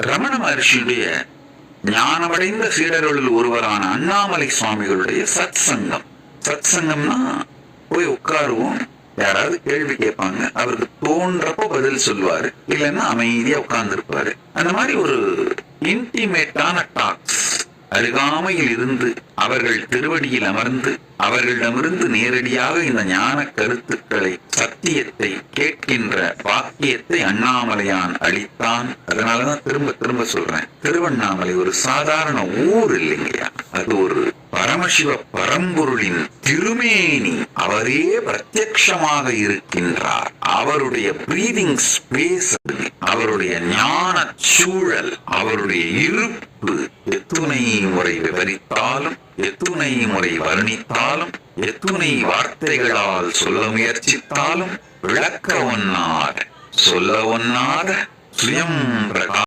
ரமண மகர்ஷியுடைய ஞானமடைந்த சீடர்களுள் ஒருவரான அண்ணாமலை சுவாமிகளுடைய சத் சங்கம். சத் சங்கம்னா போய் உட்காருவோம், யாராவது கேள்வி கேட்பாங்க, அவருக்கு தோன்றப்ப பதில் சொல்லுவாரு, இல்லைன்னா அமைதியா உட்கார்ந்து இருப்பாரு. அந்த மாதிரி ஒரு இன்டிமேட்டான டாக்ஸ், அருகாமையில் இருந்து அவர்கள் திருவடியில் அமர்ந்து அவர்களிடமிருந்து நேரடியாக இந்த ஞான கருத்துக்களை, சத்தியத்தை கேட்கின்ற பாக்கியத்தை அண்ணாமலையான் அளித்தான். அதனாலதான் திரும்ப திரும்ப சொல்றேன், திருவண்ணாமலை ஒரு சாதாரண ஊர் இல்லைங்கய்யா, அது ஒரு பரமசிவ பரம்பொருளின் திருமேனி. அவரே பிரத்யக்ஷமாக இருக்கின்றார். அவருடைய பிரீதிங் ஸ்பேஸ், அவருடைய ஞான சூழல், அவருடைய இருப்பு எத்துணை முறை விவரித்தாலும், எத்துணை முறை வர்ணித்தாலும், எத்துணை வார்த்தைகளால் சொல்ல முயற்சித்தாலும் விளக்க ஒண்ணாத, சொல்ல ஒண்ணாத சுயம் பிரகா